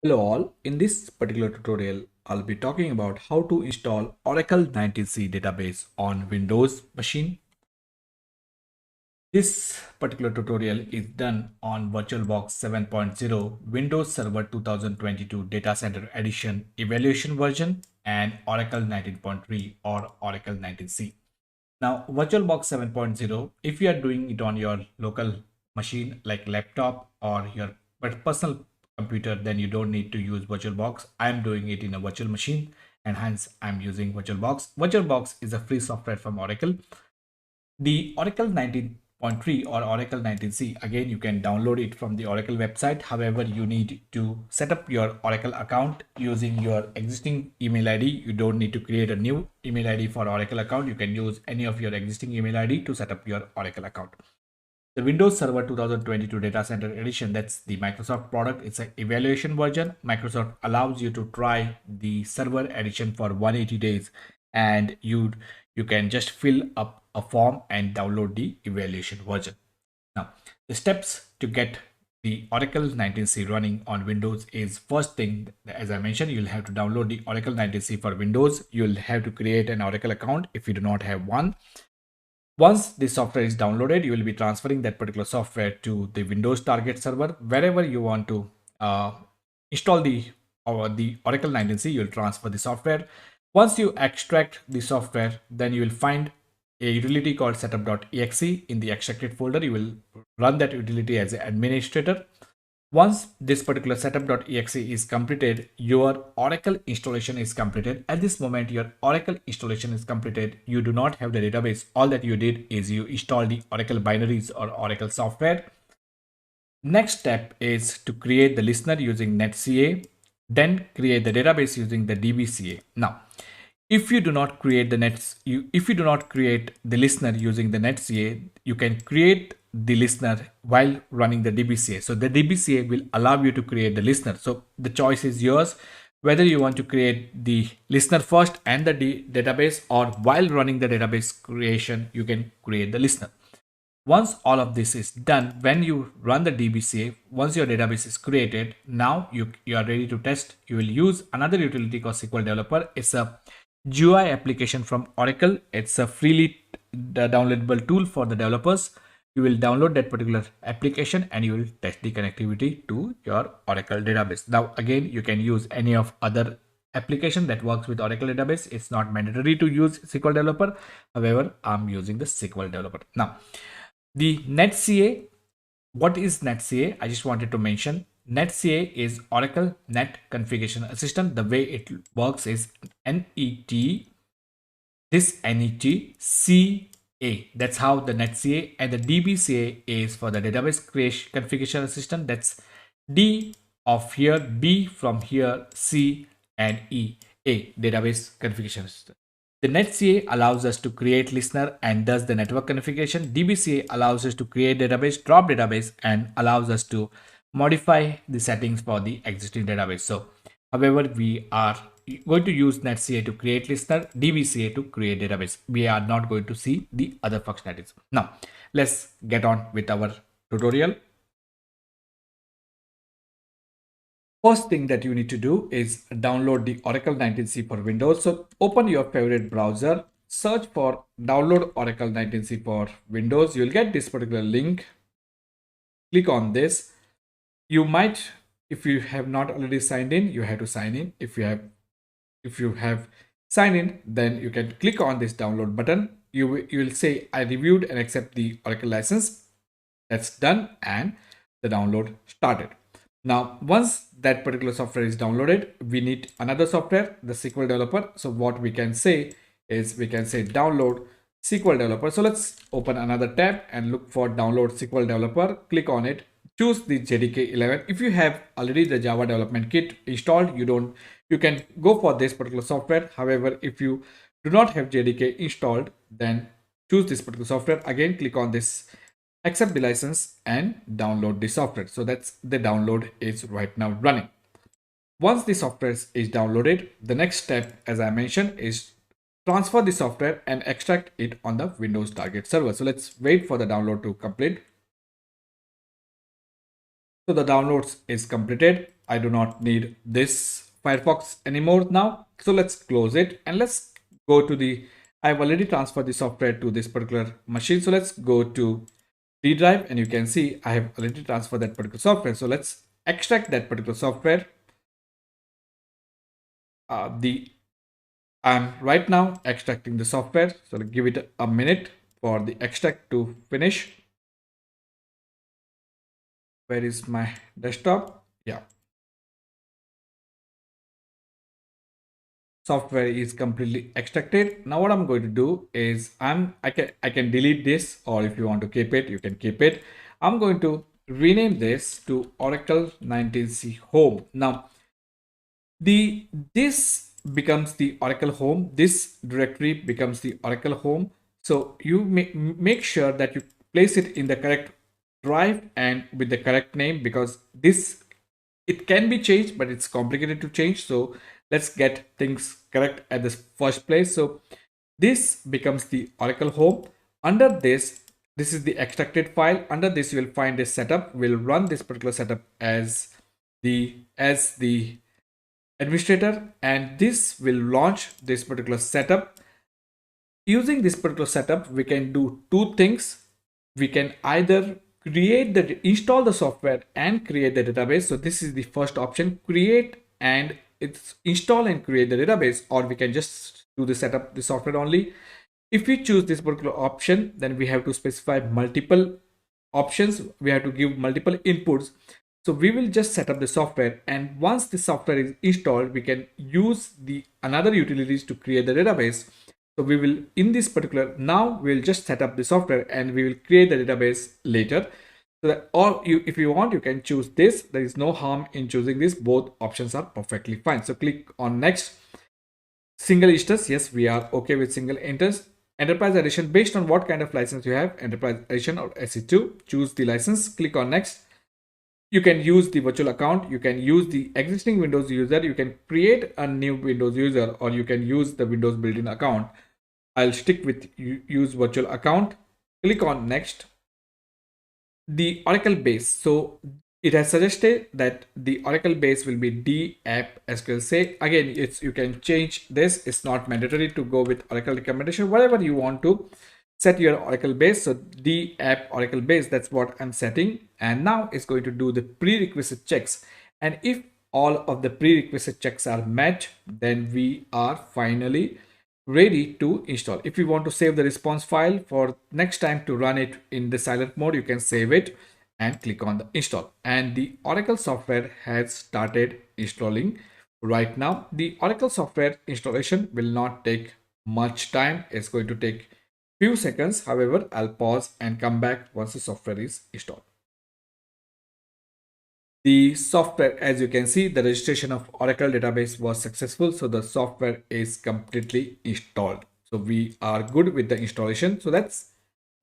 Hello all, in this particular tutorial, I'll be talking about how to install Oracle 19c database on Windows machine. This particular tutorial is done on VirtualBox 7.0 Windows Server 2022 Data Center Edition evaluation version and Oracle 19.3 or Oracle 19c. Now, VirtualBox 7.0, if you are doing it on your local machine like laptop or your personal computer, then you don't need to use VirtualBox. I'm doing it in a virtual machine and hence I'm using VirtualBox. VirtualBox is a free software from Oracle. The Oracle 19.3 or Oracle 19c, again, you can download it from the Oracle website. However, you need to set up your Oracle account using your existing email ID. You don't need to create a new email ID for Oracle account. You can use any of your existing email ID to set up your Oracle account. The Windows Server 2022 Data Center Edition, that's the Microsoft product. It's an evaluation version. Microsoft allows you to try the server edition for 180 days and you can just fill up a form and download the evaluation version. Now, the steps to get the Oracle 19c running on Windows is, first thing, as I mentioned, you'll have to download the Oracle 19c for Windows. You'll have to create an Oracle account if you do not have one. Once the software is downloaded, you will be transferring that particular software to the Windows target server. Wherever you want to install the Oracle 19c, you'll transfer the software. Once you extract the software, then you will find a utility called setup.exe. In the extracted folder, you will run that utility as an administrator. Once this particular setup.exe is completed, your Oracle installation is completed. At this moment, your Oracle installation is completed. You do not have the database. All that you did is you installed the Oracle binaries or Oracle software. Next step is to create the listener using netca, then create the database using the dbca. Now, if you do not create the listener using the netca, you can create the listener while running the dbca. So the dbca will allow you to create the listener. So the choice is yours whether you want to create the listener first and the database, or while running the database creation you can create the listener. Once all of this is done, when you run the dbca, once your database is created, now you are ready to test. You will use another utility called SQL Developer. It's a GUI application from Oracle. It's a freely downloadable tool for the developers. You will download that particular application and you will test the connectivity to your Oracle database. Now, again, you can use any of other application that works with Oracle database. It's not mandatory to use SQL Developer. However, I'm using the SQL Developer. Now, the netca, what is netca? I just wanted to mention netca is Oracle Net Configuration Assistant. The way it works is net, this netca. That's how the netca, and the dbca is for the database creation configuration assistant. That's D of here, B from here, C and E, A, database configuration assistant. The netca allows us to create listener and does the network configuration. dbca allows us to create database, drop database, and allows us to modify the settings for the existing database. So however, we are going to use netca to create listener, dbca to create database. We are not going to see the other functionalities. Now let's get on with our tutorial. First thing that you need to do is download the Oracle 19c for Windows. So open your favorite browser, search for download Oracle 19c for Windows. You'll get this particular link. Click on this. You might, if you have not already signed in, you have to sign in. If you have signed in, then you can click on this download button. You will say I reviewed and accept the Oracle license. That's done and the download started. Now, once that particular software is downloaded, we need another software, the SQL Developer. So what we can say is we can say download SQL Developer. So let's open another tab and look for download SQL Developer. Click on it. Choose the JDK 11. If you have already the Java Development Kit installed, you can go for this particular software. However, if you do not have JDK installed, then choose this particular software. Again, click on this accept the license and download the software. So that's the download is right now running. Once the software is downloaded, the next step, as I mentioned, is transfer the software and extract it on the Windows target server. So let's wait for the download to complete. So the downloads is completed. I do not need this Firefox anymore now. So let's close it and let's go to the, I've already transferred the software to this particular machine. So let's go to D drive and you can see I have already transferred that particular software. So let's extract that particular software. I'm right now extracting the software. So I'll give it a minute for the extract to finish. Where is my desktop? Yeah. Software is completely extracted. Now what I'm going to do is I can delete this, or if you want to keep it, you can keep it. I'm going to rename this to Oracle 19C Home. Now this becomes the Oracle home. This directory becomes the Oracle home. So you make sure that you place it in the correct drive and with the correct name, because this, it can be changed, but it's complicated to change. So let's get things correct at this first place. So this becomes the Oracle home. Under this is the extracted file. Under this you will find a setup. We'll run this particular setup as the administrator, and this will launch this particular setup. Using this particular setup, we can do two things. We can either install the software and create the database. So this is the first option, create and it's install and create the database, or we can just do the setup, the software only. If we choose this particular option, then we have to specify multiple options. We have to give multiple inputs. So we will just set up the software, and once the software is installed, we can use the another utilities to create the database. So we will, in this particular, now we'll just set up the software and we will create the database later. So that, or if you want, you can choose this. There is no harm in choosing this. Both options are perfectly fine. So click on next. Single instance, yes, we are okay with single instance. Enterprise edition, based on what kind of license you have, enterprise edition or SE2, choose the license, click on next. You can use the virtual account, you can use the existing Windows user, you can create a new Windows user, or you can use the Windows built-in account. I'll stick with use virtual account. Click on next. The Oracle base. So it has suggested that the Oracle base will be D-app SQL. Say again, you can change this. It's not mandatory to go with Oracle recommendation. Whatever you want to set your Oracle base. So D-app Oracle base, that's what I'm setting. And now it's going to do the prerequisite checks. And if all of the prerequisite checks are met, then we are finally ready to install. If you want to save the response file for next time to run it in the silent mode, you can save it and click on the install. And the Oracle software has started installing right now. The Oracle software installation will not take much time. It's going to take few seconds. However, I'll pause and come back once the software is installed. The software, as you can see, the registration of Oracle database was successful. So the software is completely installed. So we are good with the installation. So that's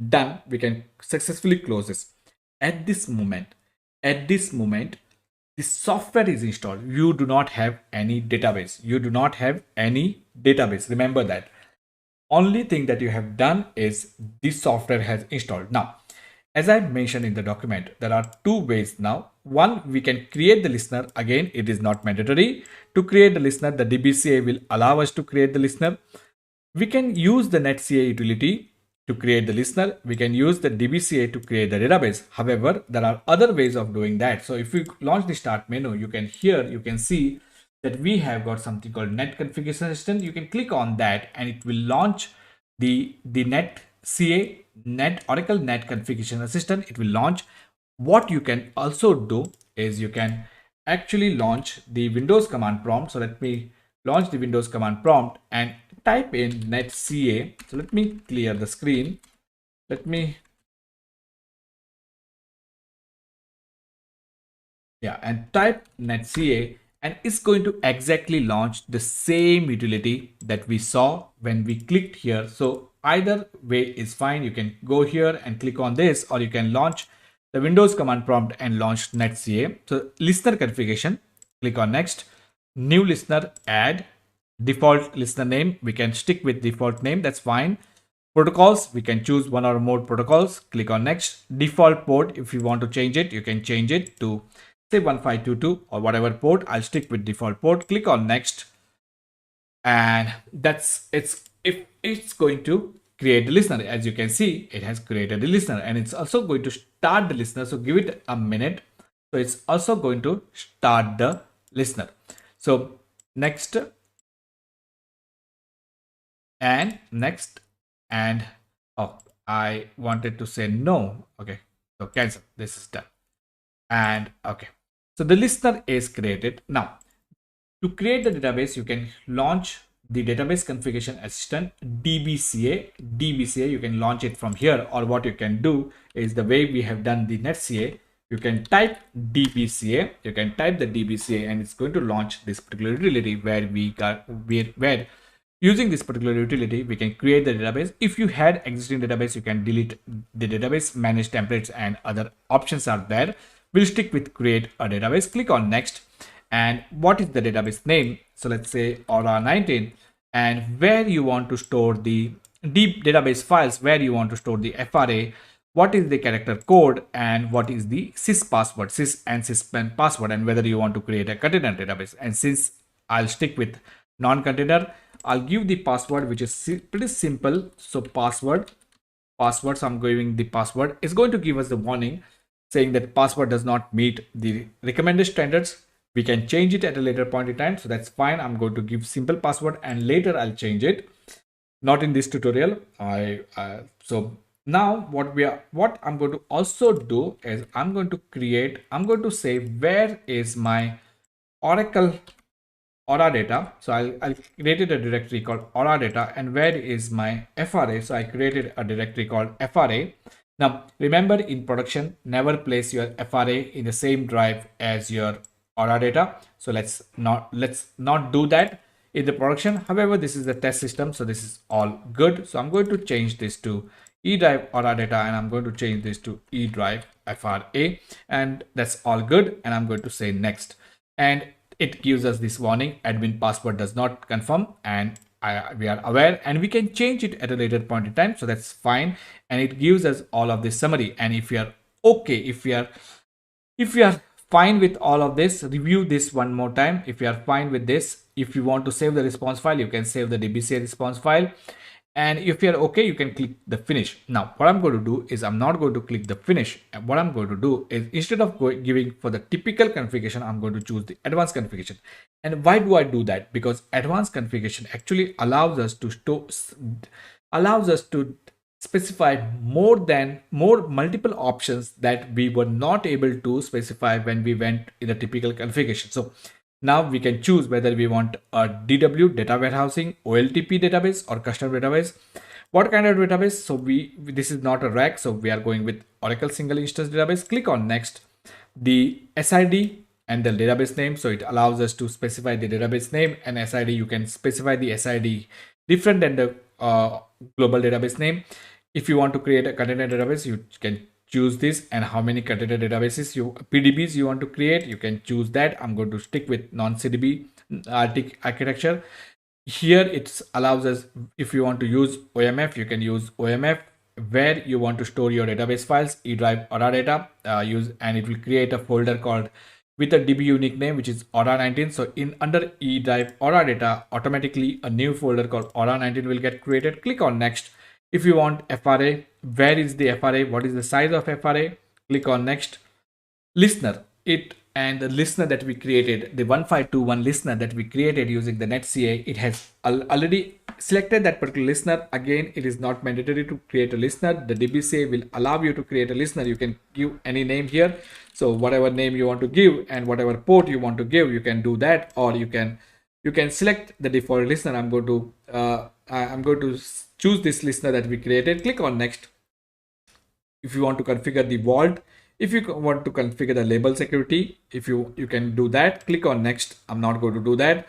done. We can successfully close this. At this moment, the software is installed. You do not have any database. You do not have any database. Remember that. Only thing that you have done is this software has installed. Now, as I mentioned in the document, there are two ways now. One, we can create the listener. Again, it is not mandatory to create the listener. The DBCA will allow us to create the listener. We can use the netCA utility to create the listener. We can use the DBCA to create the database. However, there are other ways of doing that. So if we launch the start menu, you can see that we have got something called net configuration assistant. You can click on that and it will launch the netCA, Oracle Net Configuration Assistant. It will launch. What you can also do is you can actually launch the Windows command prompt. So let me launch the Windows command prompt and type in netCA. So let me clear the screen. And type netCA, and it's going to exactly launch the same utility that we saw when we clicked here. So either way is fine. You can go here and click on this, or you can launch the Windows command prompt and launch netCA. So listener configuration, click on next. New listener, add default listener name. We can stick with default name, that's fine. Protocols, we can choose one or more protocols. Click on next. Default port, if you want to change it, you can change it to say 1522 or whatever port. I'll stick with default port. Click on next, and that's if it's going to create the listener. As you can see, it has created the listener, and it's also going to start the listener. So give it a minute. So it's also going to start the listener. So next, and next, and oh, I wanted to say no. Okay, so cancel. This is done. And okay, so the listener is created. Now to create the database, you can launch the database configuration assistant DBCA. DBCA, you can launch it from here, or what you can do is the way we have done the netCA. You can type DBCA, you can type the DBCA, and it's going to launch this particular utility where where using this particular utility we can create the database. If you had existing database, you can delete the database, manage templates, and other options are there. We'll stick with create a database. Click on next. And what is the database name? So let's say Aura 19, and where you want to store the deep database files, where you want to store the FRA, what is the character code, and what is the sys password, sys and syspen password, and whether you want to create a container database. And since I'll stick with non-container, I'll give the password, which is pretty simple. So passwords, I'm giving the password. It's going to give us the warning saying that password does not meet the recommended standards. We can change it at a later point in time, so that's fine. I'm going to give simple password, and later I'll change it. Not in this tutorial. So now what I'm going to also do is I'm going to say where is my Oracle Aura data. So I created a directory called Aura data, and where is my FRA? So I created a directory called FRA. Now remember, in production, never place your FRA in the same drive as your Aura data. So let's not do that in the production. However, this is the test system, so this is all good. So I'm going to change this to E drive Aura data, and I'm going to change this to E drive FRA, and that's all good. And I'm going to say next, and it gives us this warning: admin password does not confirm, and we are aware, and we can change it at a later point in time, so that's fine. And it gives us all of this summary. And if you are okay, if you are fine with all of this, review this one more time. If you are fine with this, if you want to save the response file, you can save the DBCA response file. And if you're okay, you can click the finish. Now what I'm going to do is I'm not going to click the finish. And what I'm going to do is, instead of giving for the typical configuration, I'm going to choose the advanced configuration. And why do I do that? Because advanced configuration actually allows us to specify more multiple options that we were not able to specify when we went in the typical configuration. So now we can choose whether we want a DW, data warehousing, OLTP database, or custom database. What kind of database? So this is not a rack, so we are going with Oracle single instance database. Click on next. The SID and the database name, so it allows us to specify the database name and SID. You can specify the SID different than the global database name. If you want to create a container database, you can choose this, and how many container databases PDBs you want to create, you can choose that. I'm going to stick with non-CDB architecture. Here it allows us, if you want to use OMF, you can use OMF. Where you want to store your database files, E drive Aura data, and it will create a folder called with a DB unique name, which is Aura 19. So under E drive Aura data, automatically a new folder called Aura 19 will get created. Click on next. If you want FRA, where is the FRA? What is the size of FRA? Click on next. Listener, and the listener that we created, the 1521 listener that we created using the netCA, it has already selected that particular listener. Again, it is not mandatory to create a listener. The DBCA will allow you to create a listener. You can give any name here. So whatever name you want to give and whatever port you want to give, you can do that, or you can select the default listener. I'm going to choose this listener that we created. Click on next. If you want to configure the vault, if you want to configure the label security, if you can do that. Click on next. I'm not going to do that.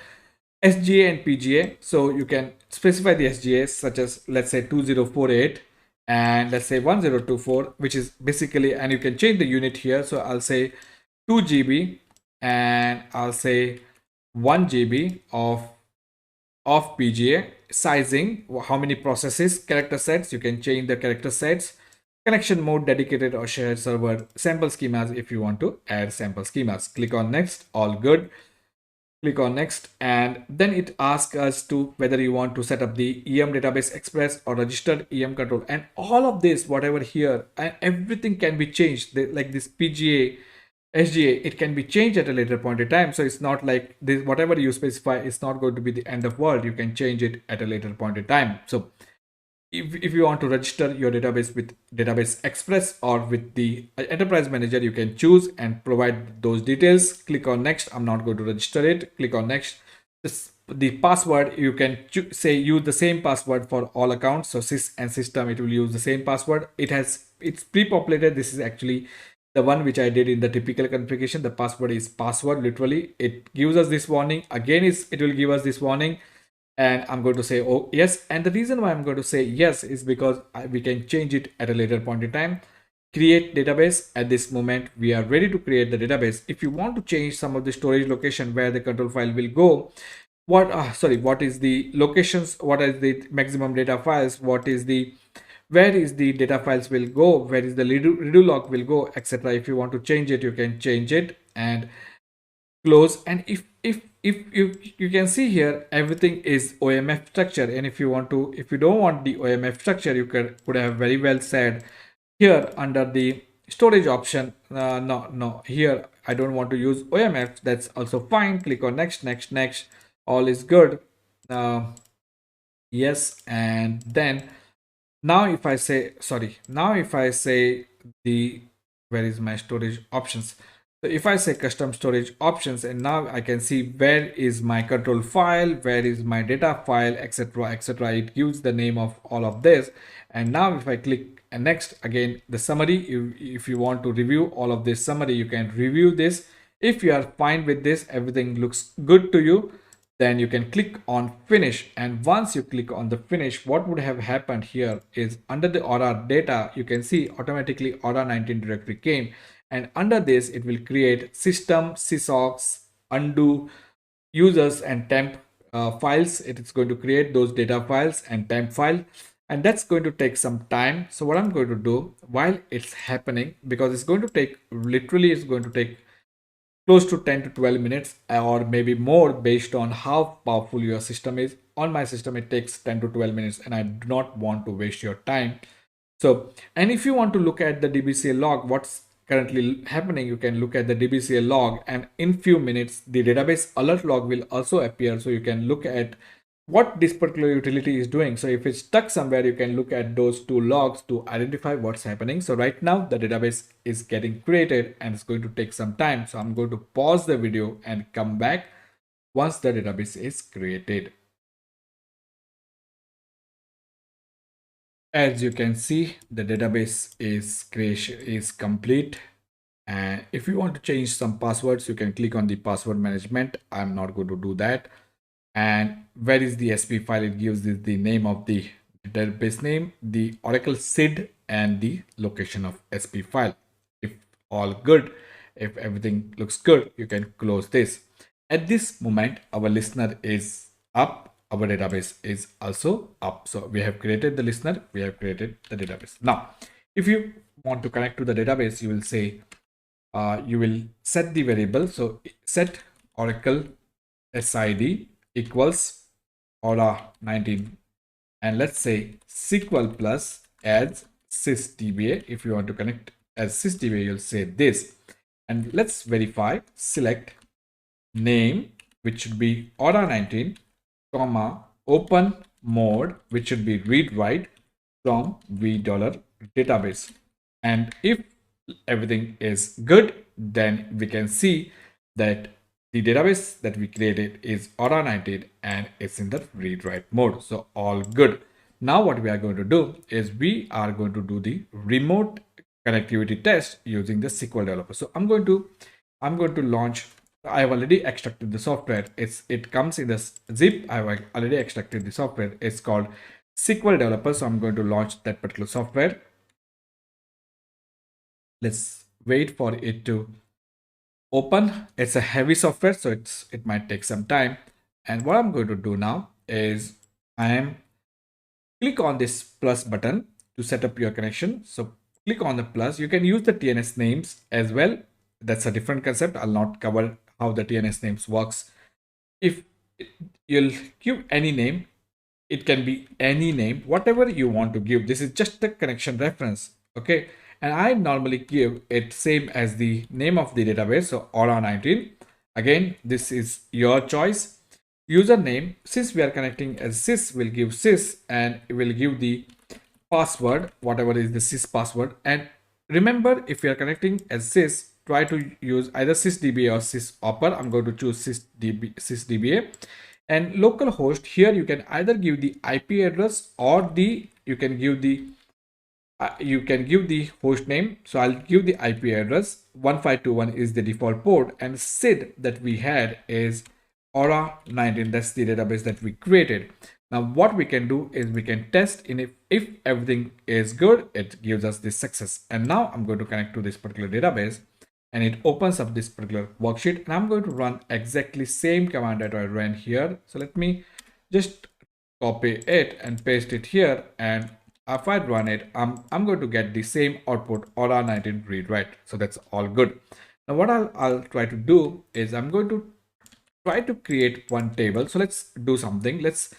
SGA and PGA, so you can specify the SGA, such as let's say 2048 and let's say 1024, which is basically, and you can change the unit here. So I'll say 2 GB and I'll say 1 GB of PGA. Sizing, how many processes, character sets, you can change the character sets. connection mode, dedicated or shared server, sample schemas if you want to add sample schemas. Click on next, all good. Click on next, and then it asks us to whether you want to set up the EM database express or registered EM control, and all of this whatever here and everything can be changed. Like this PGA SGA, it can be changed at a later point in time. So it's not like this, whatever you specify is not going to be the end of world. You can change it at a later point in time. So if you want to register your database with database express or with the enterprise manager, you can choose and provide those details. Click on next. I'm not going to register it. Click on next. The password, you can say use the same password for all accounts. So sys and system, it will use the same password. It's pre-populated. This is actually the one which I did in the typical configuration. The password is password, literally. It gives us this warning. Again, it will give us this warning, and I'm going to say oh yes. And the reason why I'm going to say yes is because we can change it at a later point in time. Create database. At this moment we are ready to create the database. If you want to change some of the storage location where the control file will go, what is the locations, what is the maximum data files, where is the data files will go, where is the redo log will go, etc. If you want to change it, you can change it and close. And if you can see here everything is OMF structure, and if you don't want the OMF structure, you could have very well said here under the storage option, no, here I don't want to use OMF. That's also fine. Click on next, next, next. All is good. Yes. And then now if I say the where is my storage options. So if I say custom storage options, and now I can see where is my control file, where is my data file, etc, etc. It gives the name of all of this. And now if I click and next, again the summary, if you want to review all of this summary, you can review this. If you are fine with this, everything looks good to you, then you can click on finish. And once you click on the finish, what would have happened here is under the Aura data, you can see automatically Aura 19 directory came, and under this it will create system, sysocs, undo, users and temp files. It is going to create those data files and temp file, and that's going to take some time. So what I'm going to do while it's happening, because it's going to take close to 10 to 12 minutes or maybe more based on how powerful your system is. On my system it takes 10 to 12 minutes, and I do not want to waste your time. So, and if you want to look at the DBCL log, what's currently happening, you can look at the DBCL log, and in few minutes the database alert log will also appear. So you can look at what this particular utility is doing. So if it's stuck somewhere, you can look at those two logs to identify what's happening. So right now the database is getting created and it's going to take some time. So I'm going to pause the video and come back once the database is created. As you can see, the database is complete. And if you want to change some passwords, you can click on the password management. I'm not going to do that. And where is the SP file? It gives this the name of the database name, the Oracle SID, and the location of SP file. If all good, if everything looks good, you can close this. At this moment, our listener is up, our database is also up. So we have created the listener, we have created the database. Now, if you want to connect to the database, you will say, you will set the variable. So set Oracle SID equals Aura 19, and let's say SQL plus as sysdba. If you want to connect as sysdba, you'll say this, and let's verify. Select name, which should be Aura 19, comma open mode, which should be read write from $database. And if everything is good, then we can see that the database that we created is Aura 19 and it's in the read write mode. So all good. Now what we are going to do is we are going to do the remote connectivity test using the SQL developer. So I'm going to launch. I've already extracted the software. It comes in this zip. I've already extracted the software. It's called SQL developer. So I'm going to launch that particular software. Let's wait for it to open. It's a heavy software, so it might take some time. And what I'm going to do now is I am click on this plus button to set up your connection. So click on the plus. You can use the TNS names as well. That's a different concept. I'll not cover how the TNS names works. If you'll give any name, it can be any name, whatever you want to give. This is just a connection reference. Okay. And I normally give it same as the name of the database. So Aura 19. Again, this is your choice. Username, since we are connecting as sys, will give sys and it will give the password, whatever is the sys password. And remember, if you are connecting as sys, try to use either sysdba or sysoper. I'm going to choose sysdba. And localhost, here you can either give the IP address or you can give the host name. So I'll give the IP address. 1521 is the default port, and SID that we had is Aura 19. That's the database that we created. Now what we can do is we can test in if everything is good, it gives us this success. And now I'm going to connect to this particular database and it opens up this particular worksheet, and I'm going to run exactly same command that I ran here. So let me just copy it and paste it here, and if I run it, I'm going to get the same output Aura 19 read write. So that's all good. Now what I'll try to do is I'm going to try to create one table. So let's do something. Let's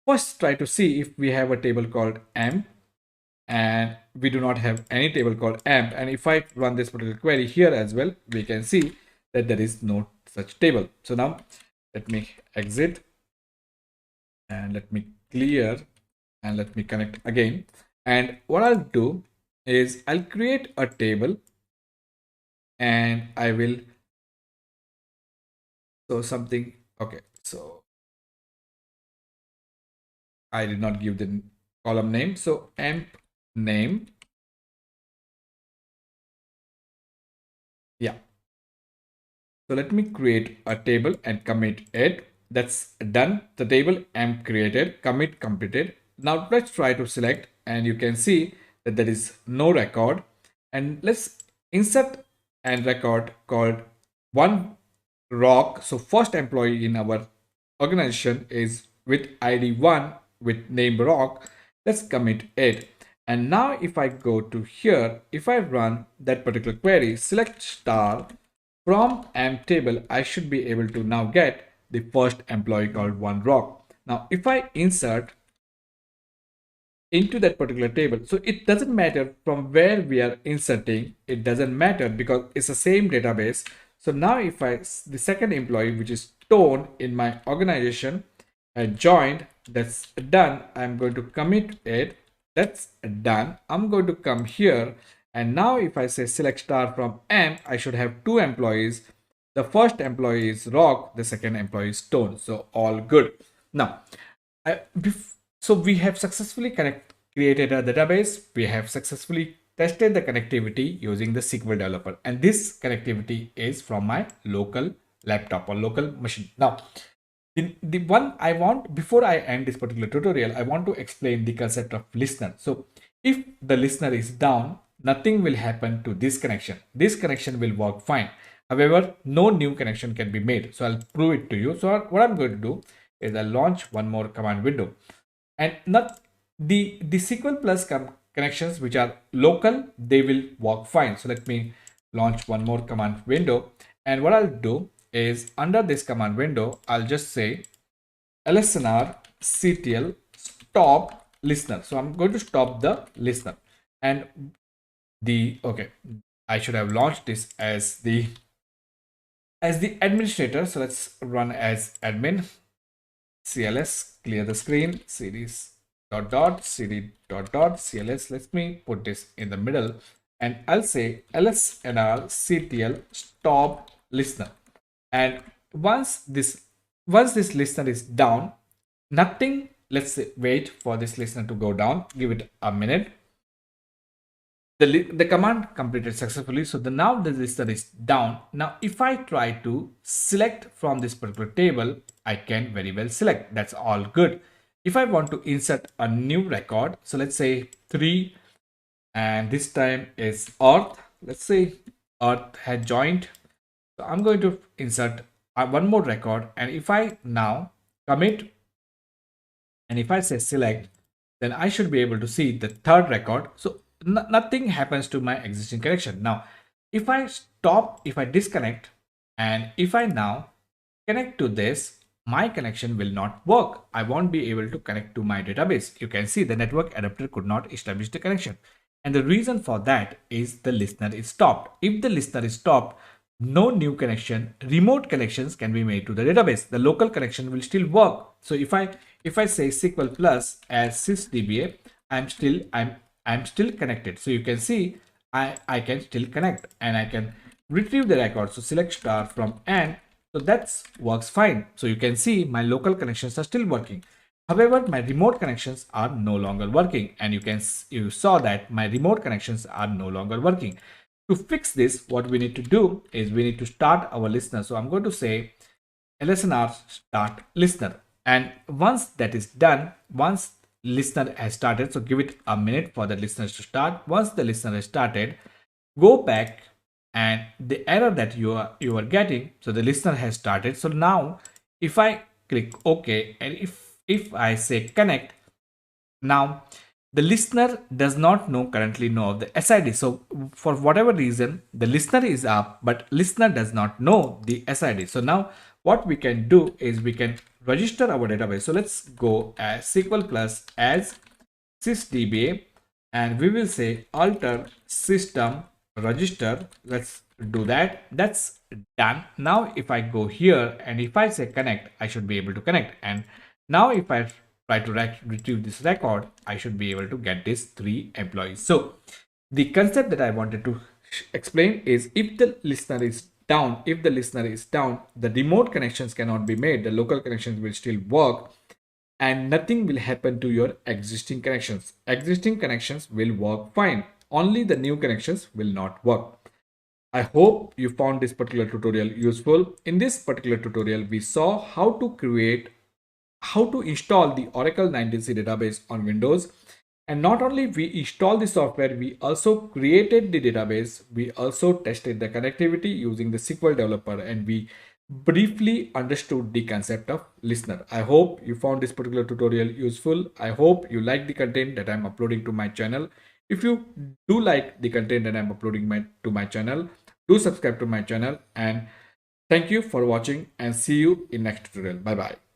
first try to see if we have a table called amp, and we do not have any table called amp. And if I run this particular query here as well, we can see that there is no such table. So now let me exit and let me clear and let me connect again. And what I'll do is I'll create a table and I will something. Okay, so I did not give the column name. So amp name. Yeah. So let me create a table and commit it. That's done. The table amp created, commit completed. Now let's try to select, and you can see that there is no record. And let's insert and record called one rock. So first employee in our organization is with ID 1 with name rock. Let's commit it. And now if I go to here, if I run that particular query, select star from amp table, I should be able to now get the first employee called one rock. Now if I insert into that particular table, so it doesn't matter from where we are inserting, it doesn't matter because it's the same database. So now if the second employee, which is Tone in my organization, joined, that's done. I'm going to commit it. That's done. I'm going to come here, and now if I say select star from amp, I should have two employees. The first employee is rock, the second employee is Tone. So all good. Now so we have successfully created a database. We have successfully tested the connectivity using the SQL developer, and this connectivity is from my local laptop or local machine. Now the one I want, before I end this particular tutorial, I want to explain the concept of listener. So if the listener is down, nothing will happen to this connection. This connection will work fine. However, no new connection can be made. So I'll prove it to you. So what I'm going to do is I'll launch one more command window, and not the SQL plus connections which are local, they will work fine. So let me launch one more command window, and what I'll do is under this command window, I'll just say lsnr ctl stop listener. So I'm going to stop the listener, and okay, I should have launched this as the administrator. So let's run as admin. CLS, clear the screen, series cd cls. Let me put this in the middle, and I'll say lsnr ctl stop listener. And once this listener is down, nothing, let's say, wait for this listener to go down, give it a minute. The command completed successfully. So now the listener is down. Now if I try to select from this particular table, I can very well select. That's all good. If I want to insert a new record, so let's say 3, and this time is earth. Let's say earth had joined. So I'm going to insert one more record, and if I now commit and if I say select, then I should be able to see the third record. So nothing happens to my existing connection. Now, if I disconnect, and if I now connect to this, my connection will not work. I won't be able to connect to my database. You can see the network adapter could not establish the connection. And the reason for that is the listener is stopped. If the listener is stopped, no new connection, remote connections can be made to the database. The local connection will still work. So if I say SQL plus as sysdba, I'm still connected. So you can see I can still connect and I can retrieve the record. So select star from and so that works fine. So you can see my local connections are still working. However, my remote connections are no longer working, and you saw that my remote connections are no longer working. To fix this, what we need to do is we need to start our listener. So I'm going to say lsnr start listener, and once that is done, once listener has started, so give it a minute for the listeners to start. Once the listener has started, go back, and the error that you are getting, so the listener has started. So now if I click OK, and if I say connect, now the listener does not currently know of the SID. So for whatever reason, the listener is up, but listener does not know the SID. So now what we can do is we can register our database. So let's go as SQL plus as sysdba, and we will say alter system register. Let's do that. That's done. Now if I go here and if I say connect, I should be able to connect. And now if I try to retrieve this record, I should be able to get these 3 employees. So the concept that I wanted to explain is if the listener is down, the remote connections cannot be made, the local connections will still work, and nothing will happen to your existing connections. Existing connections will work fine. Only the new connections will not work. I hope you found this particular tutorial useful. In this particular tutorial, we saw how to install the Oracle 19c database on Windows. And not only we installed the software, we also created the database. We also tested the connectivity using the SQL developer, and we briefly understood the concept of listener. I hope you found this particular tutorial useful. I hope you like the content that I'm uploading to my channel. If you do like the content that I'm uploading to my channel, do subscribe to my channel, and thank you for watching, and see you in next tutorial. Bye bye.